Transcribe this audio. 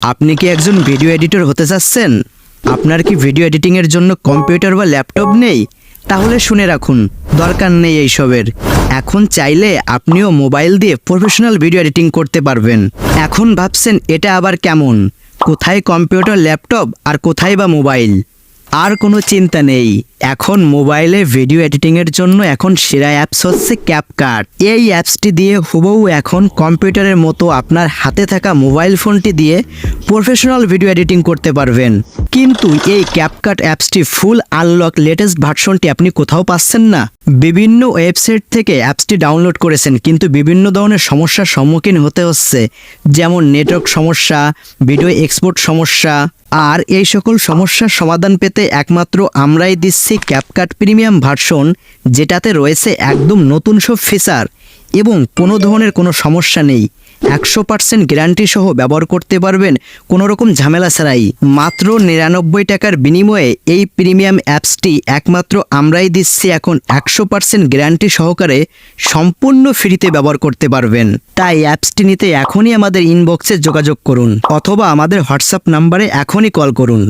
আপনি কি একজন ভিডিও এডিটর হতে চাচ্ছেন? আপনার কি ভিডিও এডিটিংয়ের জন্য কম্পিউটার বা ল্যাপটপ নেই? তাহলে শুনে রাখুন, দরকার নেই এইসবের। এখন চাইলে আপনিও মোবাইল দিয়ে প্রফেশনাল ভিডিও এডিটিং করতে পারবেন। এখন ভাবছেন এটা আবার কেমন? কোথায় কম্পিউটার, ল্যাপটপ আর কোথায় বা মোবাইল? আর কোনো চিন্তা নেই, এখন মোবাইলে ভিডিও এডিটিংয়ের জন্য এখন সেরা অ্যাপস হচ্ছে ক্যাপকাট। এই অ্যাপসটি দিয়ে হুবহু এখন কম্পিউটারের মতো আপনার হাতে থাকা মোবাইল ফোনটি দিয়ে প্রফেশনাল ভিডিও এডিটিং করতে পারবেন। কিন্তু এই ক্যাপকাট অ্যাপসটি ফুল আনলক লেটেস্ট ভার্সনটি আপনি কোথাও পাচ্ছেন না। বিভিন্ন ওয়েবসাইট থেকে অ্যাপসটি ডাউনলোড করেছেন, কিন্তু বিভিন্ন ধরনের সমস্যার সম্মুখীন হতে হচ্ছে, যেমন নেটওয়ার্ক সমস্যা, ভিডিও এক্সপোর্ট সমস্যা। আর এই সকল সমস্যার সমাধান পেতে একমাত্র আমরাই দিচ্ছি ক্যাপকাট প্রিমিয়াম ভার্সন, যেটাতে রয়েছে একদম নতুন সব ফিচার এবং কোনো ধরনের কোনো সমস্যা নেই। 100% গ্যারান্টি সহ ব্যবহার করতে পারবেন কোনো রকম ঝামেলা ছাড়াই। মাত্র 99 টাকার বিনিময়ে এই প্রিমিয়াম অ্যাপসটি একমাত্র আমরাই দিচ্ছি এখন 100% গ্যারান্টি সহকারে সম্পূর্ণ ফ্রিতে ব্যবহার করতে পারবেন। তাই অ্যাপসটি নিতে এখনই আমাদের ইনবক্সে যোগাযোগ করুন অথবা আমাদের হোয়াটসঅ্যাপ নাম্বারে এখনই কল করুন।